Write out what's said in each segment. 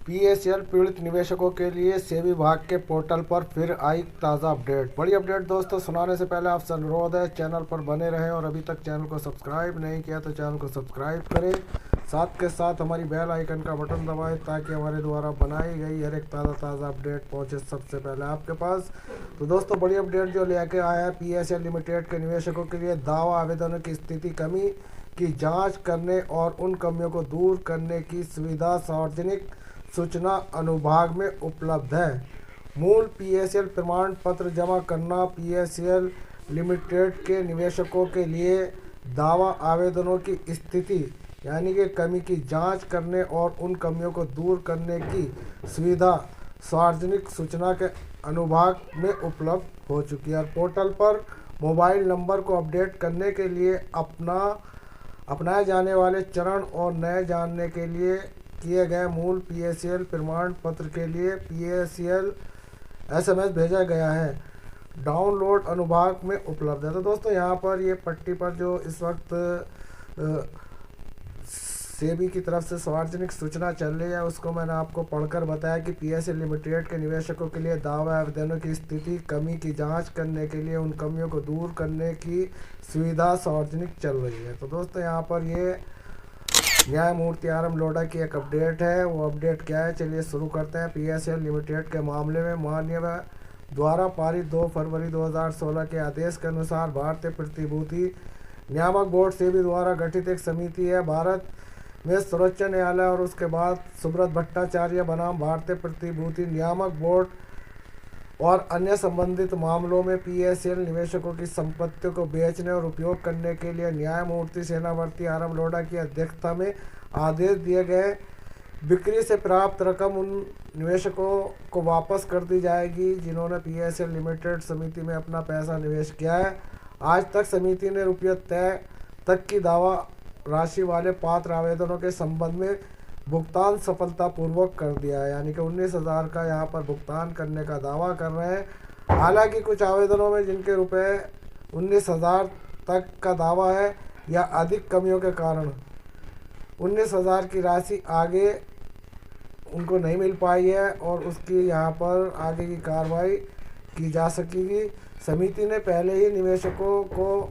PSL पीड़ित निवेशकों के लिए सेबी विभाग के पोर्टल पर फिर आई ताज़ा अपडेट। बड़ी अपडेट दोस्तों, सुनाने से पहले आपसे अनुरोध है चैनल पर बने रहें और अभी तक चैनल को सब्सक्राइब नहीं किया तो चैनल को सब्सक्राइब करें। साथ के साथ हमारी बेल आइकन का बटन दबाएं ताकि हमारे द्वारा बनाई गई हर एक ताज़ा अपडेट पहुंचे सबसे पहले आपके पास। तो दोस्तों, बड़ी अपडेट जो लेके आया है पीएसएल लिमिटेड के निवेशकों के लिए दावा आवेदनों की स्थिति कमी की जाँच करने और उन कमियों को दूर करने की सुविधा सार्वजनिक सूचना अनुभाग में उपलब्ध है। मूल पीएसएल प्रमाण पत्र जमा करना पीएसएल लिमिटेड के निवेशकों के लिए दावा आवेदनों की स्थिति यानी कि कमी की जांच करने और उन कमियों को दूर करने की सुविधा सार्वजनिक सूचना के अनुभाग में उपलब्ध हो चुकी है। पोर्टल पर मोबाइल नंबर को अपडेट करने के लिए अपनाए जाने वाले चरण और नए जानने के लिए किए गए मूल पीएसएल प्रमाण पत्र के लिए पीएसएल एसएमएस भेजा गया है। डाउनलोड अनुभाग में उपलब्ध है। तो दोस्तों, यहाँ पर ये पट्टी पर जो इस वक्त सेबी की तरफ से सार्वजनिक सूचना चल रही है उसको मैंने आपको पढ़कर बताया कि पीएसएल लिमिटेड के निवेशकों के लिए दावा आवेदनों की स्थिति कमी की जांच करने के लिए उन कमियों को दूर करने की सुविधा सार्वजनिक चल रही है। तो दोस्तों, यहाँ पर ये न्यायमूर्ति आर.एम. लोढ़ा की एक अपडेट है। वो अपडेट क्या है, चलिए शुरू करते हैं। पीएसएल लिमिटेड के मामले में माननीय द्वारा पारित 2 फरवरी 2016 के आदेश के अनुसार भारतीय प्रतिभूति नियामक बोर्ड सेबी द्वारा गठित एक समिति है। भारत में सर्वोच्च न्यायालय और उसके बाद सुब्रत भट्टाचार्य बनाम भारतीय प्रतिभूति नियामक बोर्ड और अन्य संबंधित मामलों में पीएसएल निवेशकों की संपत्तियों को बेचने और उपयोग करने के लिए न्यायमूर्ति सेनावर्ती आर.एम. लोढ़ा की अध्यक्षता में आदेश दिए गए। बिक्री से प्राप्त रकम उन निवेशकों को वापस कर दी जाएगी जिन्होंने पीएसएल लिमिटेड समिति में अपना पैसा निवेश किया है। आज तक समिति ने रुपये तय तक की दावा राशि वाले पात्र आवेदनों के संबंध में भुगतान सफलतापूर्वक कर दिया है, यानी कि 19,000 का यहाँ पर भुगतान करने का दावा कर रहे हैं। हालांकि कुछ आवेदनों में जिनके रुपए 19,000 तक का दावा है या अधिक कमियों के कारण 19,000 की राशि आगे उनको नहीं मिल पाई है और उसकी यहाँ पर आगे की कार्रवाई की जा सकेगी। समिति ने पहले ही निवेशकों को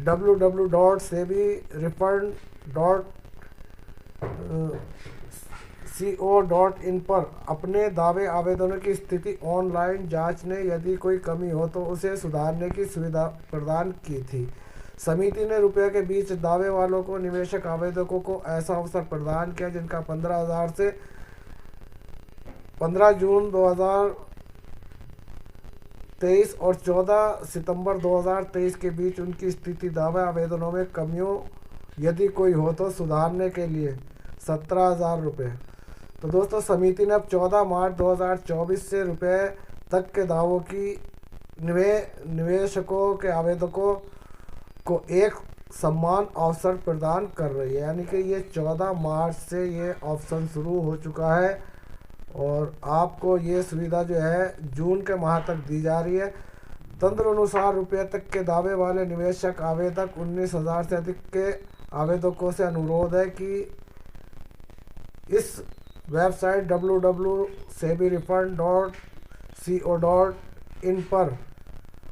www.sebi-refund.co.in पर अपने दावे आवेदनों की स्थिति ऑनलाइन जांचने, यदि कोई कमी हो तो उसे सुधारने की सुविधा प्रदान की थी। समिति ने रुपये के बीच दावे वालों को निवेशक आवेदकों को ऐसा अवसर प्रदान किया जिनका 15,000 से 15 जून 2023 और 14 सितंबर 2023 के बीच उनकी स्थिति दावे आवेदनों में कमियों यदि कोई हो तो सुधारने के लिए 17,000 रुपये। तो दोस्तों, समिति ने अब 14 मार्च 2024 से रुपये तक के दावों की निवेशकों के आवेदकों को एक समान अवसर प्रदान कर रही है, यानी कि ये 14 मार्च से ये ऑप्शन शुरू हो चुका है और आपको ये सुविधा जो है जून के माह तक दी जा रही है। तंत्र अनुसार रुपये तक के दावे वाले निवेशक आवेदक 19,000 से अधिक के आवेदकों से अनुरोध है कि इस वेबसाइट www.sebi-refund.co.in पर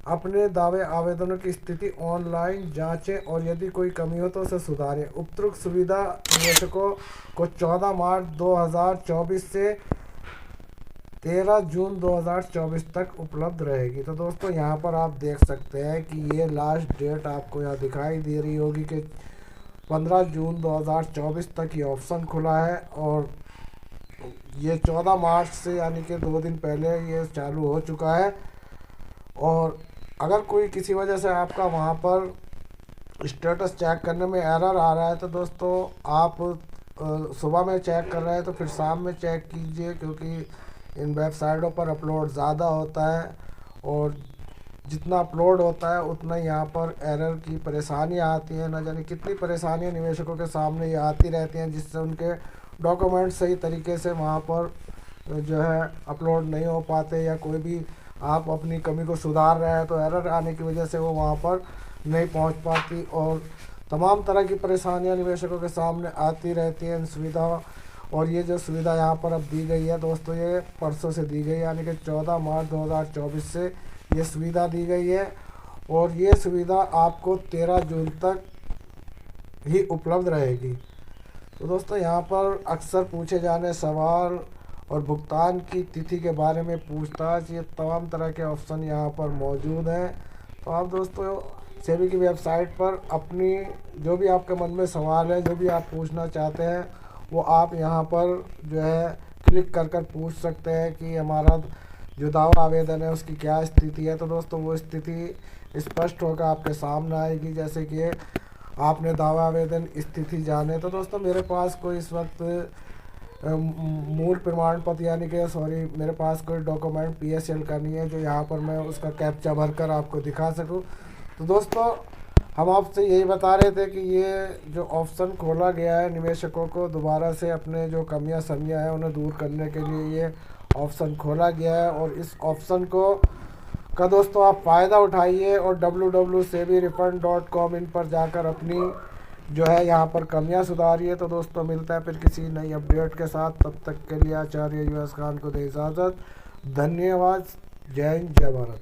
अपने दावे आवेदनों की स्थिति ऑनलाइन जांचें और यदि कोई कमी हो तो उसे सुधारें। उपयुक्त सुविधा निवेशकों को 14 मार्च 2024 से 13 जून 2024 तक उपलब्ध रहेगी। तो दोस्तों, यहाँ पर आप देख सकते हैं कि ये लास्ट डेट आपको यहाँ दिखाई दे रही होगी कि 15 जून 2024 तक ये ऑप्शन खुला है और ये 14 मार्च से यानी कि 2 दिन पहले ये चालू हो चुका है। और अगर कोई किसी वजह से आपका वहाँ पर स्टेटस चेक करने में एरर आ रहा है तो दोस्तों, आप सुबह में चेक कर रहे हैं तो फिर शाम में चेक कीजिए, क्योंकि इन वेबसाइटों पर अपलोड ज़्यादा होता है और जितना अपलोड होता है उतना यहाँ पर एरर की परेशानियाँ आती हैं। न जाने कितनी परेशानियाँ निवेशकों के सामने ये आती रहती हैं जिससे उनके डॉक्यूमेंट सही तरीके से वहाँ पर जो है अपलोड नहीं हो पाते, या कोई भी आप अपनी कमी को सुधार रहे हैं तो एरर आने की वजह से वो वहाँ पर नहीं पहुँच पाती और तमाम तरह की परेशानियां निवेशकों के सामने आती रहती हैं। इन सुविधा और ये जो सुविधा यहाँ पर अब दी गई है दोस्तों, ये परसों से दी गई है, यानी कि 14 मार्च 2024 से ये सुविधा दी गई है। और ये सुविधा आपको 13 जून तक ही उपलब्ध रहेगी। तो दोस्तों यहाँ पर अक्सर पूछे जाने सवाल और भुगतान की तिथि के बारे में पूछताछ, ये तमाम तरह के ऑप्शन यहाँ पर मौजूद हैं। तो आप दोस्तों सेबी की वेबसाइट पर अपनी जो भी आपके मन में सवाल है, जो भी आप पूछना चाहते हैं, वो आप यहाँ पर जो है क्लिक कर कर पूछ सकते हैं कि हमारा जो दावा आवेदन है उसकी क्या स्थिति है। तो दोस्तों वो स्थिति स्पष्ट होकर आपके सामने आएगी, जैसे कि आपने दावा आवेदन स्थिति जाने। तो दोस्तों मेरे पास कोई इस वक्त मूल प्रमाण पत्र यानी कि मेरे पास कोई डॉक्यूमेंट PSL का नहीं है जो यहाँ पर मैं उसका कैप्चा भर कर आपको दिखा सकूँ। तो दोस्तों हम आपसे यही बता रहे थे कि ये जो ऑप्शन खोला गया है निवेशकों को दोबारा से अपने जो कमियां समियां हैं उन्हें दूर करने के लिए ये ऑप्शन खोला गया है। और इस ऑप्शन का दोस्तों आप फ़ायदा उठाइए और www.sebirefund.com इन पर जाकर अपनी जो है यहाँ पर कमियां सुधारिए। तो दोस्तों मिलता है फिर किसी नई अपडेट के साथ, तब तक के लिए आचार्य US खान को दे इजाज़त। धन्यवाद। जय हिंद, जय भारत।